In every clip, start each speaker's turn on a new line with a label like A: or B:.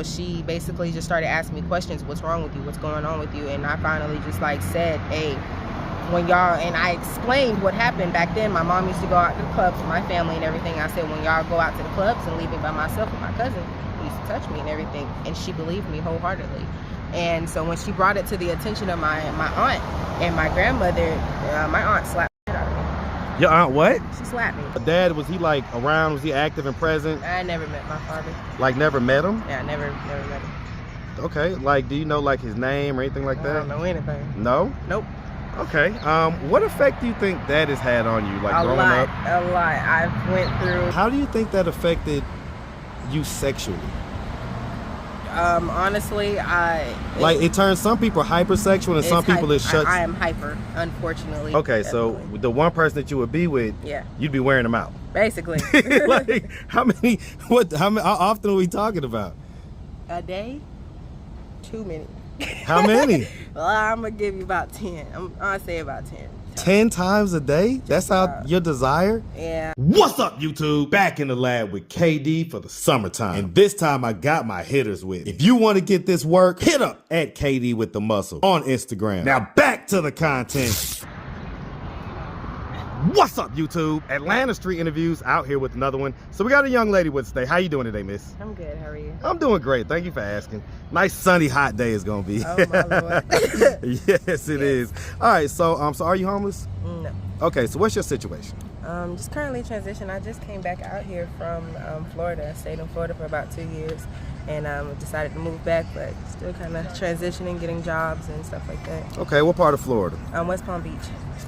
A: She basically just started asking me questions. What's wrong with you? What's going on with you? And I finally just like said, hey, when y'all, and I explained what happened back then. My mom used to go out to the clubs with my family and everything. I said, when y'all go out to the clubs and leave me by myself with my cousin, he used to touch me and everything. And she believed me wholeheartedly. And so when she brought it to the attention of my aunt and my grandmother, my aunt slapped the shit out of me.
B: Your aunt what?
A: She slapped me.
B: Dad, was he like around? Was he active and present?
A: I never met my father.
B: Like never met him?
A: Yeah, I never met him.
B: Okay, like do you know like his name or anything like that?
A: I don't know anything.
B: No?
A: Nope.
B: Okay. What effect do you think that has had on you, like growing up?
A: A lot. I went through.
B: How do you think that affected you sexually?
A: Honestly,
B: like it turns some people hypersexual and some people it shuts.
A: I am hyper, unfortunately.
B: Okay,
A: definitely.
B: so the one person that you would be with,
A: yeah,
B: you'd be wearing them out.
A: Basically.
B: Like how often are we talking about?
A: A day? Too many.
B: How many?
A: Well, I'm gonna give you about 10. I'll say about 10.
B: 10 times a day? That's how your desire?
A: Yeah.
B: What's up, YouTube? Back in the lab with KD for the summertime. And this time I got my hitters with. If you want to get this work, hit up at KD with the muscle on Instagram. Now back to the content. What's up, YouTube? Atlanta Street Interviews out here with another one. So we got a young lady with us today. How you doing today, miss?
A: I'm good. How are you?
B: I'm doing great. Thank you for asking. Nice sunny hot day it's gonna be.
A: Oh my Lord.
B: Yes, it is. All right, so so are you homeless?
A: No.
B: Okay, so what's your situation?
A: Just currently transition. I just came back out here from Florida. I stayed in Florida for about 2 years, and decided to move back, but still kind of transitioning, getting jobs and stuff like that.
B: Okay, what part of Florida?
A: West Palm Beach.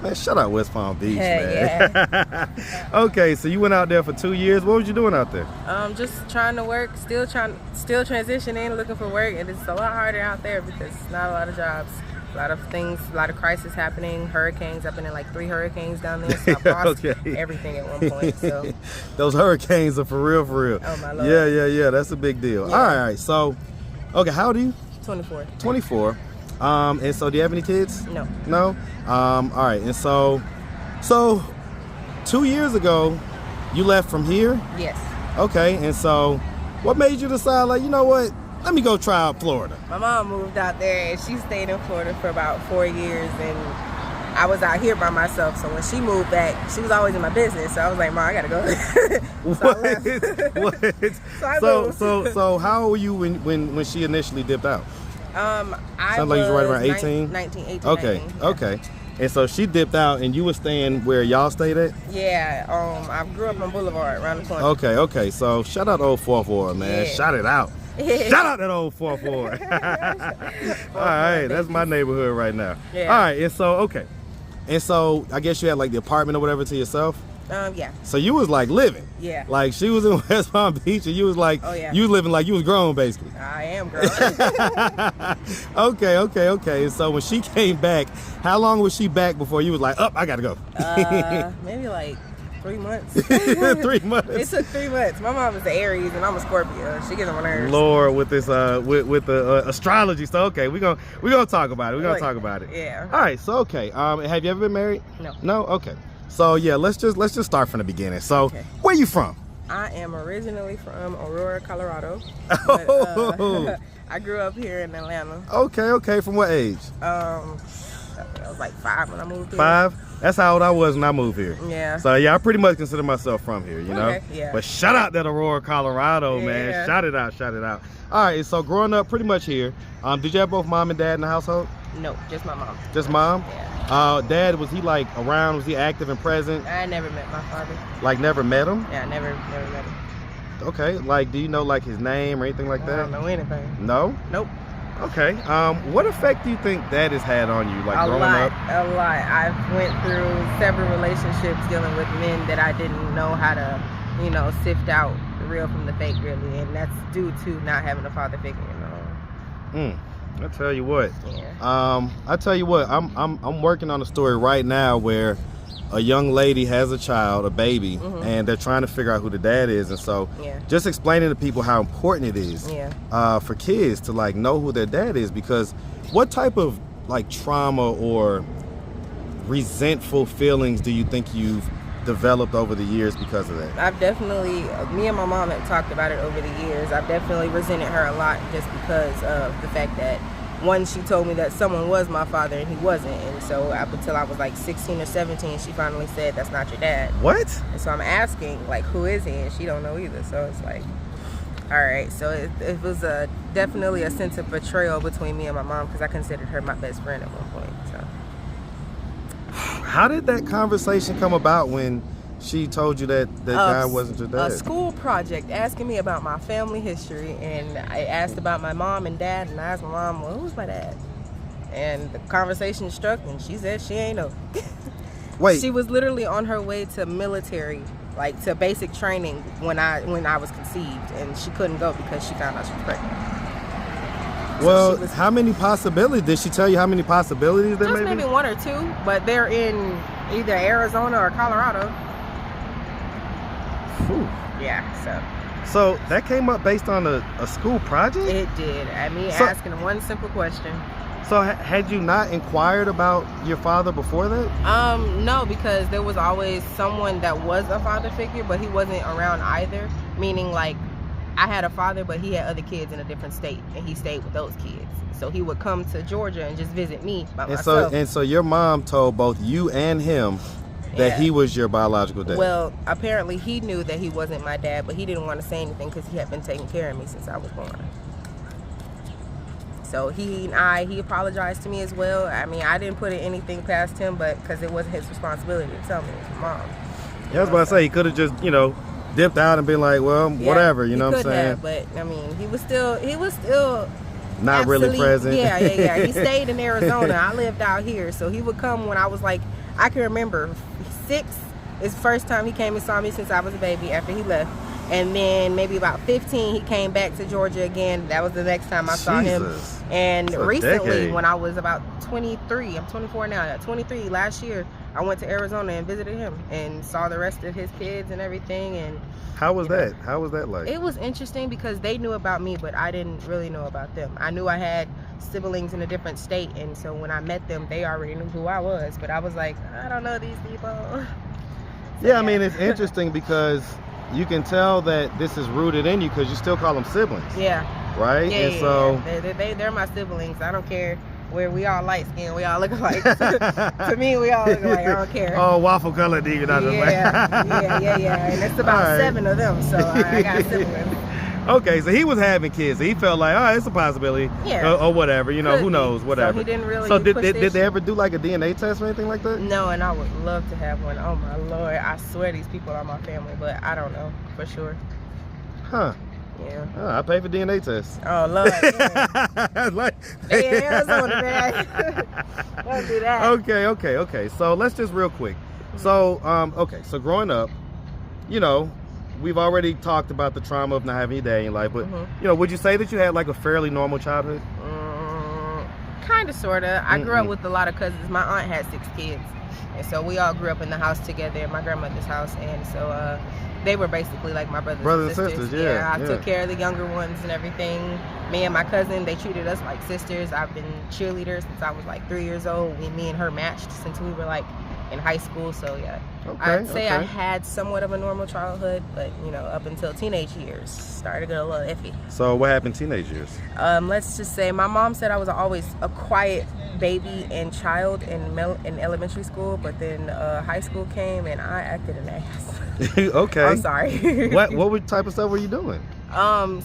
B: Man, shout out West Palm Beach, man.
A: Yeah.
B: Okay, so you went out there for 2 years. What was you doing out there?
A: Just trying to work, still transitioning, looking for work, and it's a lot harder out there because not a lot of jobs. A lot of things, a lot of crisis happening, hurricanes. I've been in like 3 hurricanes down there, so I've lost everything at one point. So
B: those hurricanes are for real, for real.
A: Oh my Lord.
B: Yeah, that's a big deal.
A: Yeah.
B: All right, so, okay, how old are you?
A: 24.
B: 24. And so do you have any kids?
A: No.
B: No? All right, and so 2 years ago, you left from here?
A: Yes.
B: Okay, and so what made you decide, like, you know what? Let me go try out Florida.
A: My mom moved out there and she stayed in Florida for about 4 years, and I was out here by myself. So when she moved back, she was always in my business. So I was like, Mom, I gotta go.
B: So how old were you when she initially dipped out?
A: I
B: sounds like you was right around 18?
A: 18.
B: Okay,
A: 19,
B: okay. And so she dipped out and you were staying where y'all stayed at?
A: Yeah, I grew up on Boulevard, around the corner.
B: Okay. So shout out to old 4-4, man.
A: Yeah.
B: Shout it out. Shout out that old 4-4. All right, that's my neighborhood right now.
A: Yeah.
B: All right, and so, okay. And so I guess you had like the apartment or whatever to yourself?
A: Yeah.
B: So you was like living.
A: Yeah.
B: Like she was in West Palm Beach and you was like,
A: oh, yeah.
B: You was living like you was grown basically.
A: I am grown.
B: Okay. And so when she came back, how long was she back before you was like, oh, I gotta go?
A: Maybe like 3 months.
B: 3 months.
A: It took 3 months. My mom is an Aries and I'm a Scorpio. She gets on my nerves.
B: Lord, with this with the astrology. So okay, we're gonna talk about it. We're gonna talk about it.
A: Yeah.
B: All right. So okay. Have you ever been married?
A: No.
B: No. Okay. So yeah, let's just start from the beginning. So
A: okay.
B: Where you from?
A: I am originally from Aurora, Colorado.
B: Oh.
A: But, I grew up here in Atlanta.
B: Okay. From what age?
A: I was like 5 when I moved here.
B: 5? That's how old I was when I moved here.
A: Yeah.
B: So yeah, I pretty much consider myself from here, you know?
A: Okay, yeah.
B: But shout out that Aurora, Colorado,
A: yeah.
B: man. Shout it out. All right, so growing up pretty much here, did you have both mom and dad in the household?
A: No, just my mom.
B: Just mom?
A: Yeah.
B: Dad, was he like around? Was he active and present?
A: I never met my father.
B: Like never met him?
A: Yeah, I never met him.
B: Okay, like do you know like his name or anything like that?
A: I don't know anything.
B: No?
A: Nope.
B: Okay. What effect do you think that has had on you, like growing up?
A: A lot. I went through several relationships dealing with men that I didn't know how to, sift out the real from the fake, really, and that's due to not having a father figure.
B: I tell you what.
A: Yeah.
B: I tell you what. I'm working on a story right now where a young lady has a child, a baby, and they're trying to figure out who the dad is, and so just explaining to people how important it is for kids to like know who their dad is, because what type of like trauma or resentful feelings do you think you've developed over the years because of that?
A: I've definitely, me and my mom have talked about it over the years. I've definitely resented her a lot just because of the fact that, one, she told me that someone was my father and he wasn't. And so up until I was like 16 or 17, she finally said, that's not your dad.
B: What?
A: And so I'm asking, like, who is he? And she don't know either. So it's like, all right. So it was definitely a sense of betrayal between me and my mom because I considered her my best friend at one point. So.
B: How did that conversation come about when she told you that guy wasn't your dad?
A: A school project asking me about my family history, and I asked about my mom and dad, and I asked my mom, well, who's my dad? And the conversation struck, and she said she ain't know.
B: Wait.
A: She was literally on her way to military, like to basic training when I was conceived, and she couldn't go because she found out she was pregnant.
B: Well, so how many possibilities? Did she tell you how many possibilities there may be?
A: Just maybe one or two, but they're in either Arizona or Colorado.
B: Whew.
A: Yeah,
B: So that came up based on a school project?
A: It did. I mean, asking one simple question.
B: So had you not inquired about your father before that?
A: No, because there was always someone that was a father figure, but he wasn't around either. Meaning, like, I had a father, but he had other kids in a different state, and he stayed with those kids. So he would come to Georgia and just visit me by myself.
B: So your mom told both you and him that he was your biological dad.
A: Well, apparently he knew that he wasn't my dad, but he didn't want to say anything because he had been taking care of me since I was born. So he apologized to me as well. I mean, I didn't put anything past him, but because it wasn't his responsibility to tell me, it was my mom.
B: Yeah, I was about to say, he could have just, dipped out and been like, well, whatever, you know what I'm saying?
A: Have, but I mean, he was still
B: not really present.
A: Yeah. He stayed in Arizona. I lived out here, so he would come when I was like, I can remember 6 is the first time he came and saw me since I was a baby after he left. And then maybe about 15, he came back to Georgia again. That was the next time I saw him. And recently, when I was about 23, I'm 24 now, at 23, last year, I went to Arizona and visited him and saw the rest of his kids and everything. And
B: how was that? How was that like?
A: It was interesting because they knew about me, but I didn't really know about them. I knew I had siblings in a different state, and so when I met them, they already knew who I was. But I was like, I don't know these people. So,
B: yeah, I mean, it's interesting because you can tell that this is rooted in you because you still call them siblings.
A: Yeah.
B: Right?
A: Yeah. They're my siblings. I don't care where we all light skinned, we all look alike. To me, we all look alike. I don't care.
B: Oh, waffle color, do you not?
A: Yeah. And it's about 7 of them, so I got siblings.
B: Okay, so he was having kids. So he felt like, oh, it's a possibility.
A: Yeah.
B: Or whatever. Who knows? Whatever.
A: So he didn't really.
B: So did they ever do like a DNA test or anything like that?
A: No, and I would love to have one. Oh my Lord, I swear these people are my family, but I don't know for sure.
B: Huh.
A: Yeah.
B: Oh, I pay for DNA tests.
A: Oh Lord. Yeah. They in Arizona, man. Don't do that.
B: Okay. So let's just real quick. So so growing up, we've already talked about the trauma of not having your dad in your life, but would you say that you had like a fairly normal childhood?
A: Kind of, sort of. I grew up with a lot of cousins. My aunt had 6 kids, and so we all grew up in the house together at my grandmother's house, and so they were basically like my brothers and sisters.
B: Yeah,
A: I took care of the younger ones and everything. Me and my cousin, they treated us like sisters. I've been cheerleader since I was like 3 years old. Me and her matched since we were like in high school, so yeah. I'd say I had somewhat of a normal childhood, but up until teenage years, started to get a little iffy.
B: So what happened teenage years?
A: Let's just say my mom said I was always a quiet baby and child in elementary school, but then high school came and I acted an ass.
B: Okay.
A: I'm sorry.
B: What type of stuff were you doing?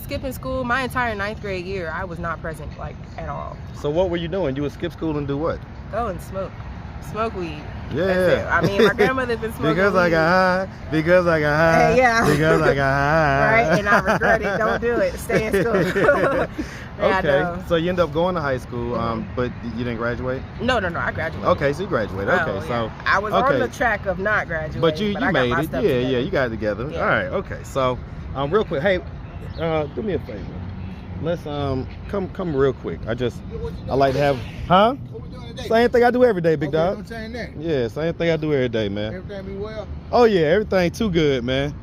A: Skipping school. My entire 9th grade year, I was not present like at all.
B: So what were you doing? You would skip school and do what?
A: Go and smoke weed.
B: Yeah.
A: I mean, my grandmother's been smoking
B: because
A: weed.
B: I got high. Because I got high.
A: Yeah.
B: Because I got high.
A: Right, and I regret it. Don't do it. Stay in school.
B: Okay. So you end up going to high school, but you didn't graduate?
A: No, I graduated.
B: Okay, so you graduated. Okay, so
A: I was on the track of not graduating.
B: But you made it. Yeah, you got it together.
A: Yeah.
B: All right. Okay. So, real quick, hey, do me a favor. Let's come real quick. I like to have, huh? Same thing I do every day, big dog. Yeah, same thing I do every day, man.
C: Everything be well?
B: Oh yeah, everything too good, man.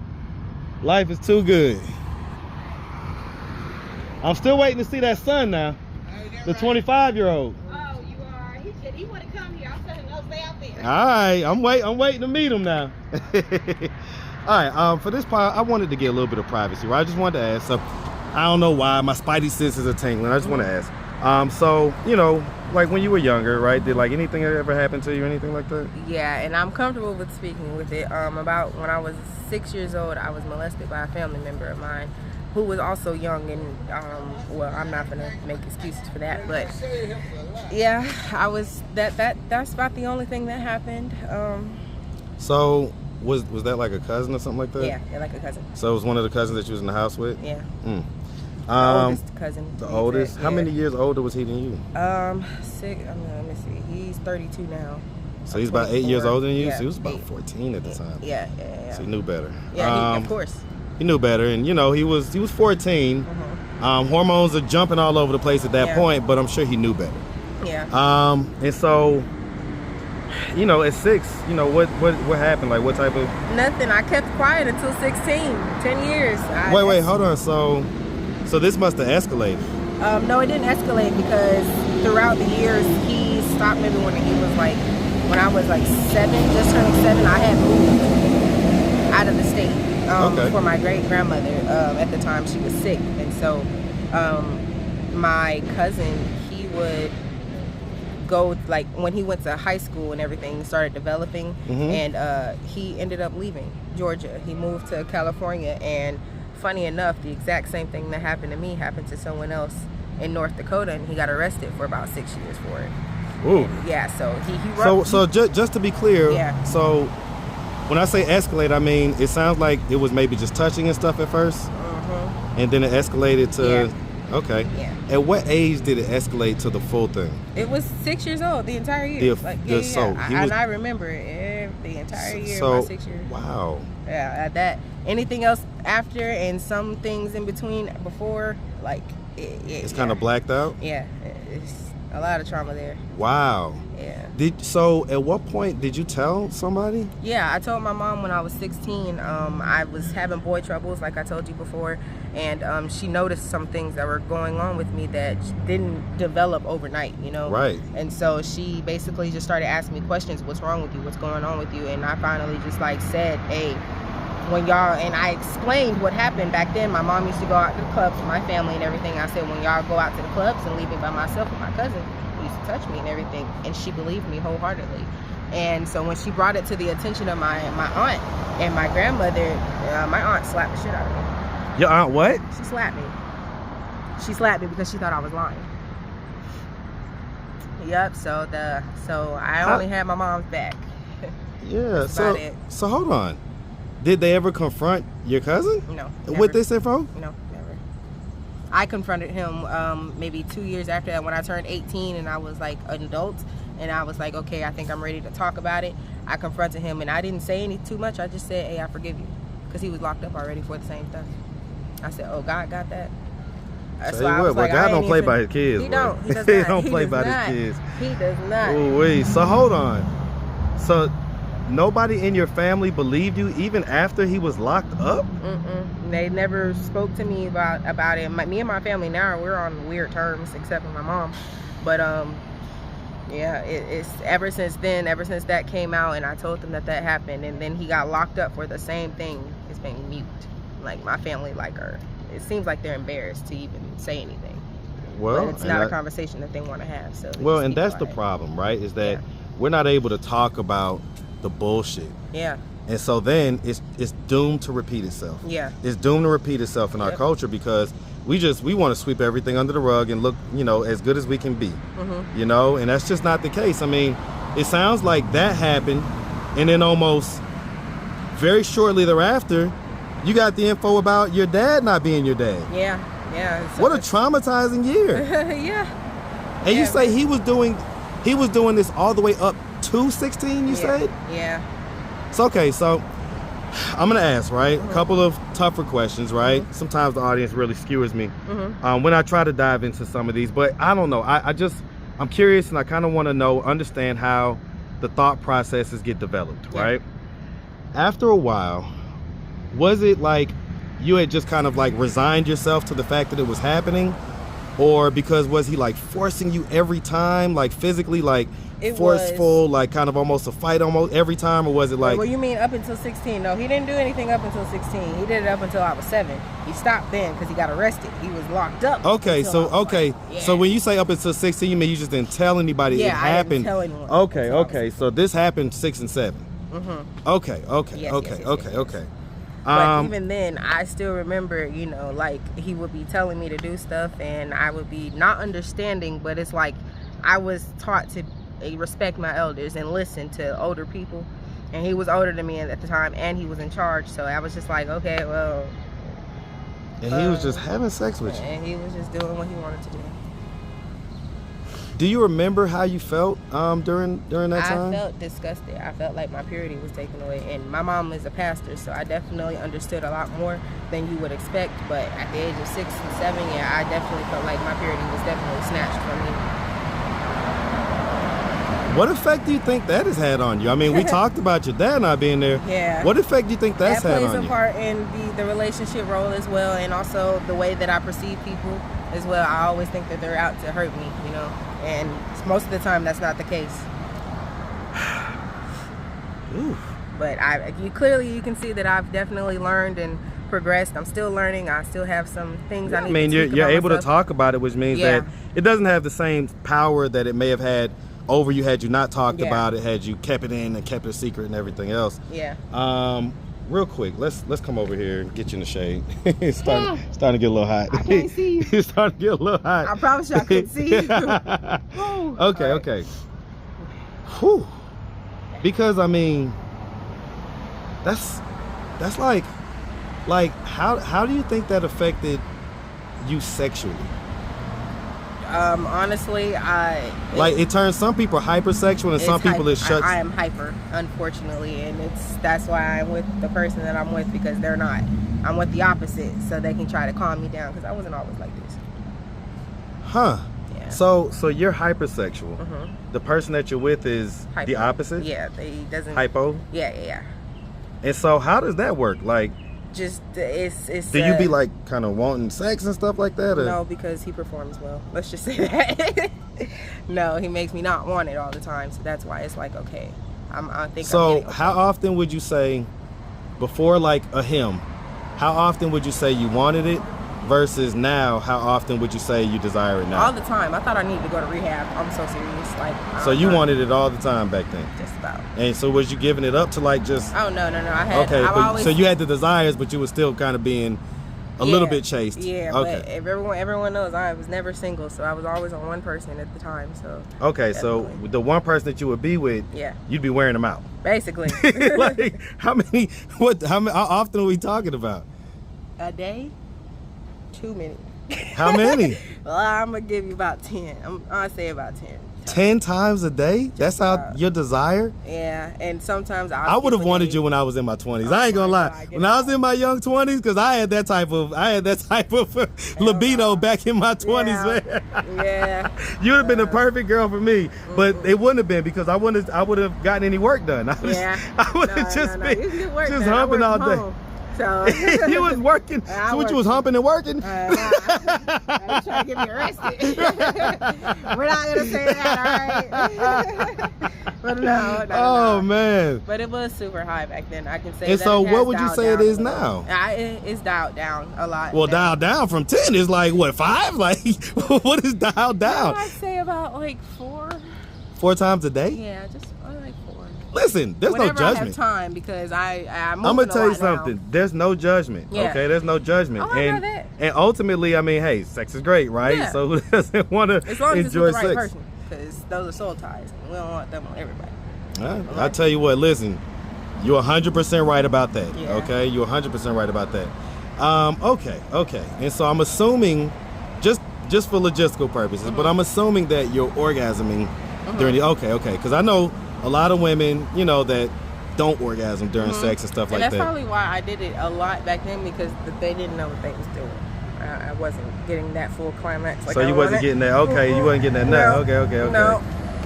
B: Life is too good. I'm still waiting to see that son now. The 25-year-old.
D: Oh, you are. He said he want to come here. I'll tell him no,
B: All right, I'm waiting to meet him now. All right, for this part, I wanted to get a little bit of privacy, right? I just wanted to ask. So, I don't know why my spidey senses are tingling. I just want to ask. So, you know, like when you were younger, right? Did like anything ever happen to you, anything like that?
A: Yeah, and I'm comfortable with speaking with it. About when I was 6 years old, I was molested by a family member of mine who was also young, and well, I'm not gonna make excuses for that, but yeah, I was that's about the only thing that happened.
B: So was that like a cousin or something like that?
A: Yeah, like a cousin.
B: So it was one of the cousins that you was in the house with?
A: Yeah.
B: The
A: oldest cousin.
B: The oldest?
A: Yeah.
B: How many years older was he than you?
A: Let me see. He's 32 now.
B: So he's about 8 years older than you?
A: Yeah,
B: so he was about 14 at the time.
A: Yeah.
B: So he knew better.
A: Yeah, of course.
B: He knew better, and you know, he was 14. Hormones are jumping all over the place at that point, but I'm sure he knew better.
A: Yeah.
B: And so, you know, at 6, you know, what happened? Like, what type of...
A: Nothing. I kept quiet until 16. 10 years.
B: Wait, hold on. So this must have escalated.
A: No, it didn't escalate because throughout the years, he stopped maybe when I was like 7, just turning 7, I had moved out of the state for my great-grandmother. At the time, she was sick. And so my cousin, he would go, like when he went to high school and everything started developing, and he ended up leaving Georgia. He moved to California, and funny enough, the exact same thing that happened to me happened to someone else in North Dakota, and he got arrested for about 6 years for it.
B: Ooh.
A: And yeah, so he
B: just to be clear, so when I say escalate, I mean it sounds like it was maybe just touching and stuff at first, and then it escalated to okay. Yeah. At what age did it escalate to the full thing?
A: It was 6 years old, the entire year. I remember it the entire year.
B: So,
A: my 6 years.
B: Wow.
A: Yeah, that anything else after and some things in between before, like it's
B: kind of blacked out.
A: Yeah, it's a lot of trauma there.
B: Wow.
A: Yeah.
B: So at what point did you tell somebody?
A: Yeah, I told my mom when I was 16. I was having boy troubles, like I told you before, and she noticed some things that were going on with me that didn't develop overnight, you know?
B: Right.
A: And so she basically just started asking me questions. What's wrong with you? What's going on with you? And I finally just like said, hey, and I explained what happened back then. My mom used to go out to the clubs with my family and everything. I said, when y'all go out to the clubs and leave me by myself with my cousin, he used to touch me and everything. And she believed me wholeheartedly. And so when she brought it to the attention of my aunt and my grandmother, my aunt slapped the shit out of me.
B: Your aunt what?
A: She slapped me. She slapped me because she thought I was lying. Yep. So I only had my mom's back.
B: Yeah. So hold on. Did they ever confront your cousin?
A: No.
B: What they said, bro?
A: No, never. I confronted him maybe 2 years after that when I turned 18 and I was like an adult, and I was like, okay, I think I'm ready to talk about it. I confronted him and I didn't say too much. I just said, hey, I forgive you, because he was locked up already for the same stuff. I said, oh, God got that.
B: So I was like, God don't play by his kids.
A: He don't. He does
B: He
A: not.
B: don't play by his kids.
A: He does not.
B: Oh wait. So hold on. So nobody in your family believed you even after he was locked up?
A: They never spoke to me about it. Me and my family now, we're on weird terms, except for my mom. But yeah, it's ever since that came out, and I told them that happened, and then he got locked up for the same thing. It's been mute. Like my family, it seems like they're embarrassed to even say anything.
B: Well,
A: but it's not a conversation that they want to have. So
B: well, and that's the problem, right? Is that we're not able to talk about the bullshit.
A: Yeah.
B: And so then it's doomed to repeat itself.
A: Yeah.
B: It's doomed to repeat itself in our culture because we want to sweep everything under the rug and look, you know, as good as we can be. You know, and that's just not the case. I mean, it sounds like that happened, and then almost very shortly thereafter, you got the info about your dad not being your dad.
A: Yeah. So
B: what a traumatizing year.
A: Yeah.
B: And you say he was doing this all the way up to 16, you said?
A: Yeah.
B: So, okay, so I'm going to ask, right? A couple of tougher questions, right? Sometimes the audience really skewers me when I try to dive into some of these, but I don't know. I'm curious, and I kind of want to understand how the thought processes get developed, right? After a while, was it like you had just kind of like resigned yourself to the fact that it was happening? Or because was he like forcing you every time, like physically, like
A: it
B: forceful,
A: was,
B: like kind of almost a fight almost every time, or was it like?
A: Well, you mean up until 16? No, he didn't do anything up until 16. He did it up until I was 7. He stopped then because he got arrested. He was locked up.
B: Okay, so
A: okay, yeah.
B: So when you say up until 16, you mean you just didn't tell anybody it happened?
A: I didn't tell anyone.
B: Okay. So this happened 6 and 7.
A: Mm-hmm.
B: Okay.
A: Yes. But even then, I still remember, you know, like he would be telling me to do stuff and I would be not understanding, but it's like I was taught to respect my elders and listen to older people. And he was older than me at the time and he was in charge. So I was just like, okay, well.
B: And he was just having sex with you.
A: And he was just doing what he wanted to do.
B: Do you remember how you felt during that time?
A: I felt disgusted. I felt like my purity was taken away. And my mom is a pastor, so I definitely understood a lot more than you would expect. But at the age of 6 and 7, yeah, I definitely felt like my purity was definitely snatched from me.
B: What effect do you think that has had on you? I mean, we talked about your dad not being there.
A: Yeah.
B: What effect do you think that's had on you?
A: That plays a part in the relationship role as well, and also the way that I perceive people as well. I always think that they're out to hurt me, you know, and most of the time that's not the case.
B: Ooh.
A: But you can see that I've definitely learned and progressed. I'm still learning. I still have some things I need to tweak about
B: you're able
A: myself.
B: to talk about it, which means that it doesn't have the same power that it may have had over you had you not talked about it, had you kept it in and kept it secret and everything else.
A: Yeah.
B: Real quick, let's come over here and get you in the shade. It's starting to get a little hot.
A: I can't see you.
B: It's starting to get a little hot.
A: I promise you I couldn't see you.
B: Okay. Whew. Because I mean, that's like how do you think that affected you sexually?
A: Honestly,
B: it turns some people hypersexual and some people it shuts.
A: I am hyper, unfortunately, and that's why I'm with the person that I'm with, because they're not. I'm with the opposite, so they can try to calm me down, because I wasn't always like this.
B: Huh.
A: Yeah.
B: So you're hypersexual.
A: Mm-hmm.
B: The person that you're with is
A: hyper.
B: The opposite?
A: Yeah, he doesn't.
B: Hypo?
A: Yeah.
B: And so how does that work? Like,
A: just it's
B: do you be like kind of wanting sex and stuff like that, or?
A: No, because he performs well, let's just say that. No, he makes me not want it all the time, so that's why it's like, okay, I think
B: so.
A: I'm
B: how often would you say, before like a him, how often would you say you wanted it versus now, how often would you say you desire it now?
A: All the time. I thought I needed to go to rehab. I'm so serious. Like,
B: so you wanted it all the time back then?
A: Just about.
B: And so was you giving it up to like just?
A: Oh no. I had.
B: Okay, so you had the desires, but you were still kind of being a little bit chased.
A: Yeah,
B: okay.
A: But if everyone knows I was never single, so I was always on one person at the time. So.
B: Okay,
A: definitely.
B: So the one person that you would be with, you'd be wearing them out.
A: Basically.
B: Like how often are we talking about?
A: A day? Too many.
B: How many?
A: Well, I'm gonna give you about 10. I'll say about 10.
B: 10 times a day? That's how your desire?
A: Yeah, and sometimes
B: I would have wanted you when I was in my 20s. I ain't gonna lie. When I was in my young 20s, because I had that type of libido back in my 20s, man.
A: Yeah.
B: You would have been the perfect girl for me, but it wouldn't have been, because I would have gotten any work done. I would have just been humping all day.
A: So
B: you was working. So what, you was humping and working?
A: You trying to get me arrested. We're not gonna say that, all right? But no.
B: Oh man.
A: But it was super high back then. I can say.
B: And
A: that
B: so, what would you say it is now?
A: It's dialed down a lot.
B: Well, dialed down from 10 is like what, 5? Like, what is dialed down?
A: I'd say about like 4.
B: 4 times a day?
A: Yeah, just like 4.
B: Listen, there's no judgment.
A: I have time, because I'm
B: gonna tell you something.
A: Now.
B: There's no judgment.
A: Yeah.
B: Okay, there's no judgment.
A: Oh, I know that.
B: And ultimately, I mean, hey, sex is great, right?
A: Yeah.
B: So who doesn't want to enjoy sex?
A: As long as it's with the right person, because those are soul ties, and we don't want them on everybody.
B: I tell you what, listen, you're 100% right about that.
A: Yeah.
B: Okay, you're 100% right about that. Okay. And so I'm assuming, just for logistical purposes, but I'm assuming that you're orgasming during the okay, because I know a lot of women, you know, that don't orgasm during sex and stuff like that.
A: And that's probably why I did it a lot back then, because they didn't know what they was doing. I wasn't getting that full climax. Like,
B: so you wasn't getting that. Okay, you wasn't getting that nut.
A: No,
B: Okay.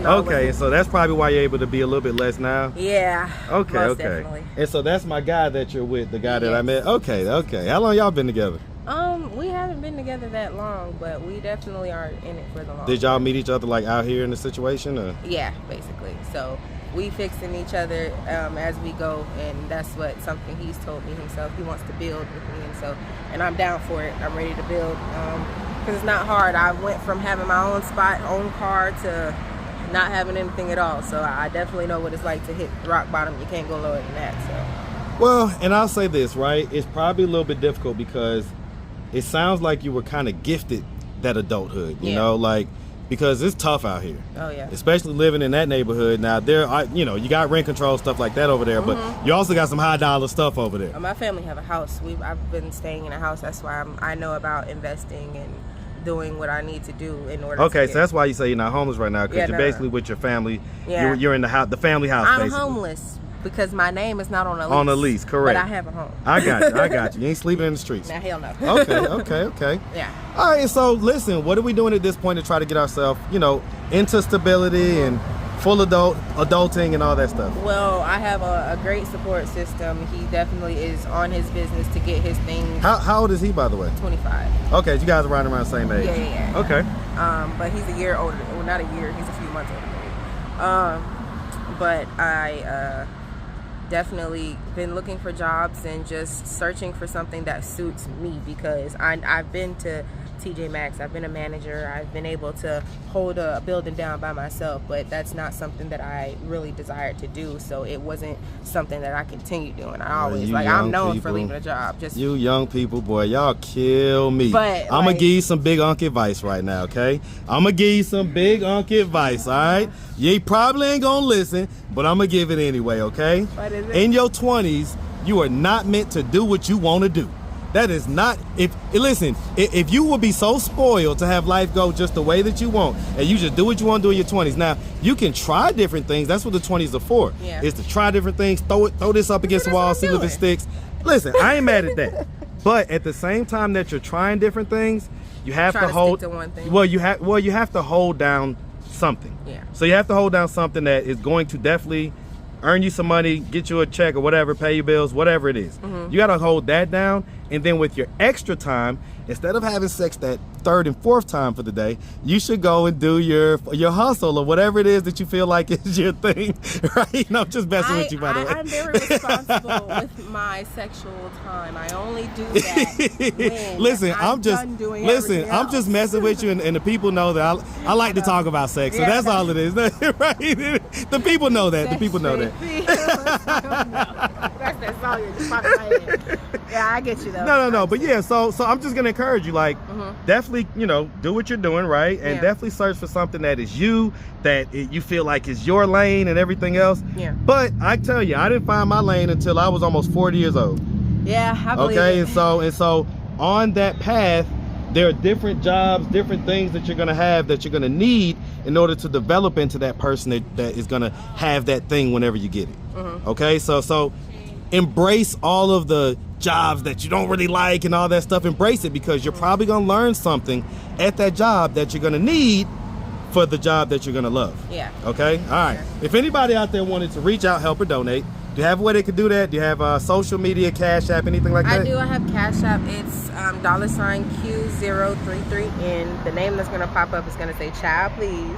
A: No,
B: okay, so that's probably why you're able to be a little bit less now.
A: Yeah.
B: Okay.
A: Definitely.
B: And so that's my guy that you're with, the guy that I met. Okay. How long y'all been together?
A: We haven't been together that long, but we definitely are in it for the long.
B: Did y'all meet each other like out here in the situation? Or?
A: Yeah, basically. So we fixing each other as we go, and that's something he's told me himself. He wants to build with me, and I'm down for it. I'm ready to build because it's not hard. I went from having my own spot, own car, to not having anything at all. So I definitely know what it's like to hit rock bottom. You can't go lower than that. So.
B: Well, and I'll say this, right? It's probably a little bit difficult because it sounds like you were kind of gifted that adulthood, you know, like, because it's tough out here.
A: Oh yeah.
B: Especially living in that neighborhood. Now you got rent control stuff like that over there, but you also got some high dollar stuff over there.
A: My family have a house. I've been staying in a house. That's why I know about investing and doing what I need to do in order.
B: Okay, so that's why you say you're not homeless right now, because you're basically with your family. Yeah. You're in the house, the family house.
A: I'm
B: basically
A: homeless because my name is not on a lease.
B: On a lease, correct.
A: But I have a home.
B: I got you. You ain't sleeping in the streets.
A: Nah, hell no.
B: Okay.
A: Yeah.
B: All right, so listen, what are we doing at this point to try to get ourselves, into stability and full adulting and all that stuff?
A: Well, I have a great support system. He definitely is on his business to get his things.
B: How old is he, by the way?
A: 25.
B: Okay, you guys are right around the same age.
A: Yeah.
B: Okay.
A: But he's a year older. Well, not a year. He's a few months older than me. But I definitely been looking for jobs and just searching for something that suits me, because I've been to TJ Maxx, I've been a manager, I've been able to hold a building down by myself, but that's not something that I really desired to do, so it wasn't something that I continued doing. I'm known for leaving a job. Just
B: you young people, boy, y'all kill me.
A: But
B: I'm gonna give you some big unk advice right now, okay? I'm gonna give you some big unk advice, all right? You probably ain't gonna listen, but I'm gonna give it anyway, okay?
A: What is it?
B: In your 20s, you are not meant to do what you want to do. That is not, if you would be so spoiled to have life go just the way that you want, and you just do what you want to do in your 20s. Now, you can try different things. That's what the 20s are for.
A: Yeah.
B: Is to try different things, throw this up against the wall, see if it sticks. Listen, I ain't mad at that. But at the same time that you're trying different things, you have to hold,
A: stick to one thing.
B: Well, you have to hold down something.
A: Yeah.
B: So you have to hold down something that is going to definitely earn you some money, get you a check or whatever, pay your bills, whatever it is. You got to hold that down, and then with your extra time, instead of having sex that third and fourth time for the day, you should go and do your hustle or whatever it is that you feel like is your thing, right? No, I'm just messing with you, by the way.
A: I'm very responsible with my sexual time. I only do that when
B: I'm just messing with you, and the people know that I like to talk about sex, so that's all it is, right? The people know that. The people know that.
A: That's that song you're just popping in my head. Yeah, I get you though.
B: No, but yeah, so I'm just gonna encourage you, like, definitely, do what you're doing, right? And definitely search for something that is you, that you feel like is your lane and everything else.
A: Yeah.
B: But I tell you, I didn't find my lane until I was almost 40 years old.
A: Yeah, I believe
B: it. And so on that path, there are different jobs, different things that you're gonna have, that you're gonna need in order to develop into that person that is gonna have that thing whenever you get it. Okay, so embrace all of the jobs that you don't really like and all that stuff. Embrace it, because you're probably gonna learn something at that job that you're gonna need for the job that you're gonna love.
A: Yeah.
B: Okay. All right. If anybody out there wanted to reach out, help, or donate, do you have a way they could do that? Do you have social media, Cash App, anything like that?
A: I do. I have Cash App. It's $Q033N. The name that's gonna pop up is gonna say "Child, please."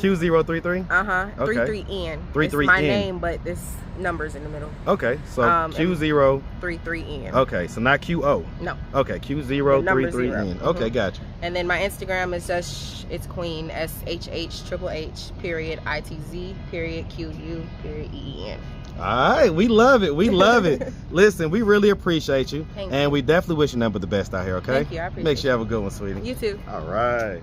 B: Q033.
A: Okay. 33N. 33N. It's my name, but this number's in the middle.
B: Okay, so Q033N. Okay, so not QO.
A: No.
B: Okay, Q033N. Okay, gotcha.
A: And then my Instagram is just, it's Queen, SHHHHH period ITZ period QU period EEN.
B: All right, we love it. We love it. Listen, we really appreciate you.
A: Thank
B: and
A: you.
B: we definitely wish you nothing but the best out here, okay?
A: Thank you. I appreciate it.
B: Make sure you have a good one, sweetie.
A: You too.
B: All right.